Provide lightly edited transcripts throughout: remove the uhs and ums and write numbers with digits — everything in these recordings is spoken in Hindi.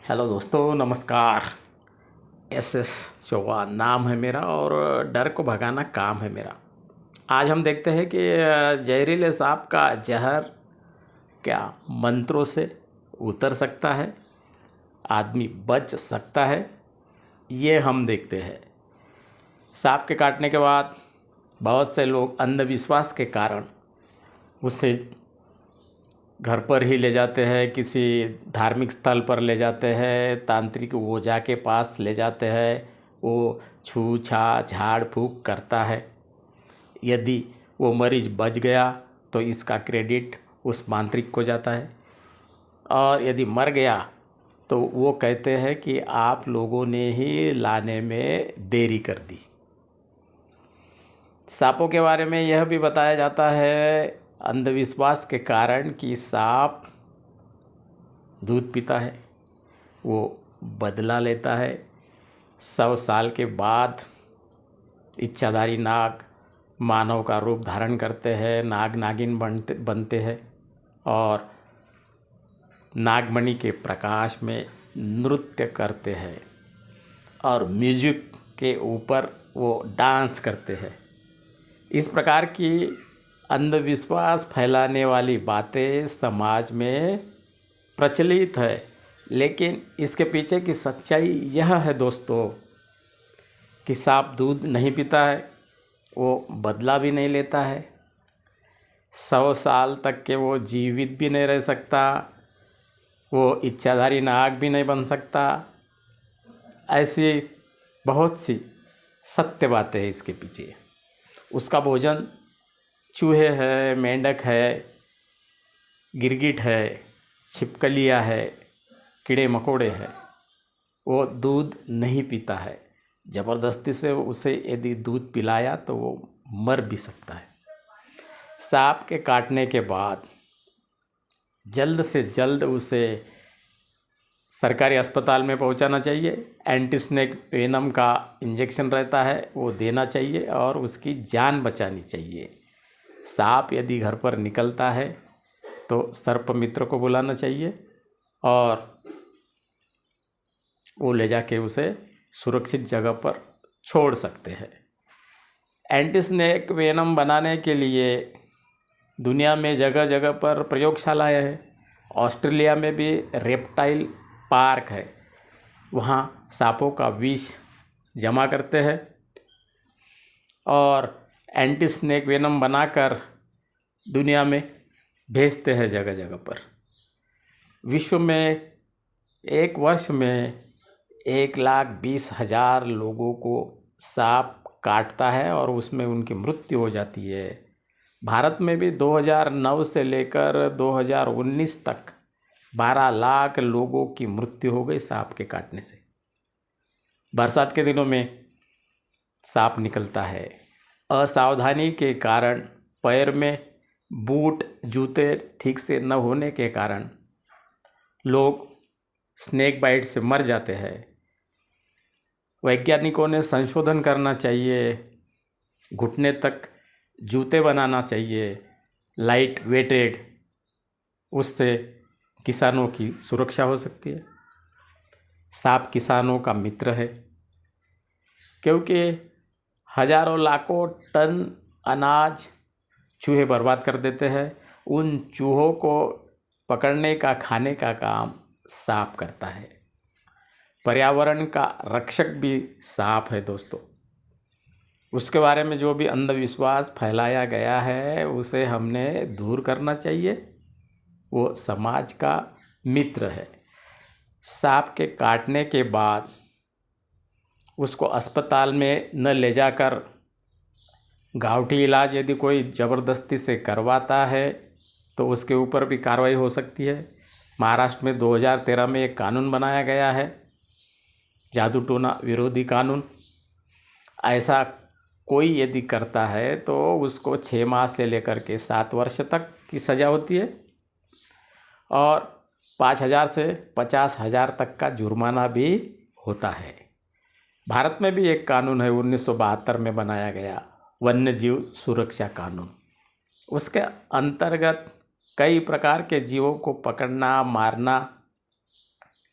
हेलो दोस्तों, नमस्कार। एस चौहान नाम है मेरा और डर को भगाना काम है मेरा। आज हम देखते हैं कि जहरीले सांप का जहर क्या मंत्रों से उतर सकता है, आदमी बच सकता है, ये हम देखते हैं। सांप के काटने के बाद बहुत से लोग अंधविश्वास के कारण उसे घर पर ही ले जाते हैं, किसी धार्मिक स्थल पर ले जाते हैं, तांत्रिक ओझा के पास ले जाते हैं। वो छू छा झाड़ फूँक करता है। यदि वो मरीज बच गया तो इसका क्रेडिट उस मांत्रिक को जाता है, और यदि मर गया तो वो कहते हैं कि आप लोगों ने ही लाने में देरी कर दी। सांपों के बारे में यह भी बताया जाता है अंधविश्वास के कारण कि सांप दूध पीता है, वो बदला लेता है। 100 साल के बाद इच्छाधारी नाग मानव का रूप धारण करते हैं, नाग नागिन बनते हैं और नागमणि के प्रकाश में नृत्य करते हैं और म्यूजिक के ऊपर वो डांस करते हैं। इस प्रकार की अंधविश्वास फैलाने वाली बातें समाज में प्रचलित है, लेकिन इसके पीछे की सच्चाई यह है दोस्तों कि सांप दूध नहीं पीता है, वो बदला भी नहीं लेता है, 100 साल तक के वो जीवित भी नहीं रह सकता, वो इच्छाधारी नाग भी नहीं बन सकता। ऐसी बहुत सी सत्य बातें हैं इसके पीछे। उसका भोजन चूहे है, मेंढक है, गिरगिट है, छिपकलियाँ है, कीड़े मकोड़े हैं। वो दूध नहीं पीता है। ज़बरदस्ती से उसे यदि दूध पिलाया तो वो मर भी सकता है। सांप के काटने के बाद जल्द से जल्द उसे सरकारी अस्पताल में पहुंचाना चाहिए। एंटी स्नेक वेनम का इंजेक्शन रहता है, वो देना चाहिए और उसकी जान बचानी चाहिए। सांप यदि घर पर निकलता है तो सर्प मित्र को बुलाना चाहिए और वो ले जाके उसे सुरक्षित जगह पर छोड़ सकते हैं। एंटी स्नेक वेनम बनाने के लिए दुनिया में जगह जगह पर प्रयोगशालाएं हैं। ऑस्ट्रेलिया में भी रेप्टाइल पार्क है, वहाँ सांपों का विष जमा करते हैं और एंटी स्नेक वेनम बनाकर दुनिया में भेजते हैं जगह जगह पर। विश्व में एक वर्ष में 1,20,000 लोगों को सांप काटता है और उसमें उनकी मृत्यु हो जाती है। भारत में भी 2009 से लेकर 2019 तक 12 लाख लोगों की मृत्यु हो गई सांप के काटने से। बरसात के दिनों में सांप निकलता है। असावधानी के कारण पैर में बूट जूते ठीक से न होने के कारण लोग स्नेक बाइट से मर जाते हैं। वैज्ञानिकों ने संशोधन करना चाहिए, घुटने तक जूते बनाना चाहिए, लाइट वेटेड। उससे किसानों की सुरक्षा हो सकती है। सांप किसानों का मित्र है, क्योंकि हजारों लाखों टन अनाज चूहे बर्बाद कर देते हैं। उन चूहों को पकड़ने का, खाने का काम सांप करता है। पर्यावरण का रक्षक भी सांप है दोस्तों। उसके बारे में जो भी अंधविश्वास फैलाया गया है उसे हमने दूर करना चाहिए। वो समाज का मित्र है। सांप के काटने के बाद उसको अस्पताल में न ले जाकर गाँवठी इलाज यदि कोई ज़बरदस्ती से करवाता है तो उसके ऊपर भी कार्रवाई हो सकती है। महाराष्ट्र में 2013 में एक कानून बनाया गया है, जादू टोना विरोधी कानून। ऐसा कोई यदि करता है तो उसको 6 माह से लेकर के 7 वर्ष तक की सज़ा होती है और 5,000 से 50,000 तक का जुर्माना भी होता है। भारत में भी एक कानून है, 1972 में बनाया गया, वन्य जीव सुरक्षा कानून। उसके अंतर्गत कई प्रकार के जीवों को पकड़ना, मारना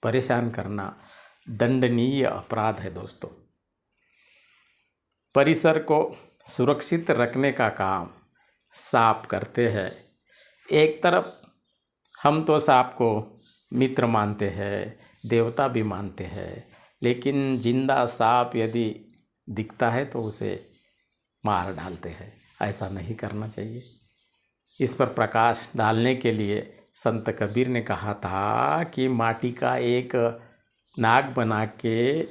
परेशान करना दंडनीय अपराध है दोस्तों। परिसर को सुरक्षित रखने का काम सांप करते हैं। एक तरफ हम तो सांप को मित्र मानते हैं, देवता भी मानते हैं, लेकिन जिंदा सांप यदि दिखता है तो उसे मार डालते हैं। ऐसा नहीं करना चाहिए। इस पर प्रकाश डालने के लिए संत कबीर ने कहा था कि माटी का एक नाग बना के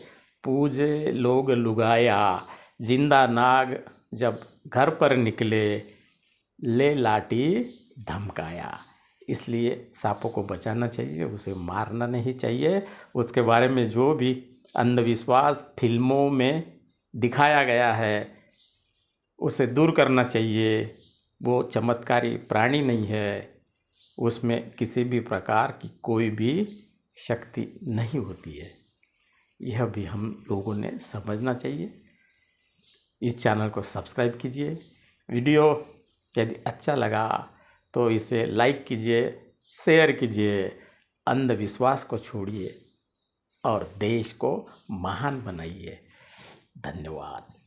पूजे लोग लुगाया, जिंदा नाग जब घर पर निकले ले लाठी धमकाया। इसलिए सांपों को बचाना चाहिए, उसे मारना नहीं चाहिए। उसके बारे में जो भी अंधविश्वास फिल्मों में दिखाया गया है उसे दूर करना चाहिए। वो चमत्कारी प्राणी नहीं है, उसमें किसी भी प्रकार की कोई भी शक्ति नहीं होती है। यह भी हम लोगों ने समझना चाहिए। इस चैनल को सब्सक्राइब कीजिए। वीडियो यदि अच्छा लगा तो इसे लाइक कीजिए, शेयर कीजिए। अंधविश्वास को छोड़िए और देश को महान बनाइए। धन्यवाद।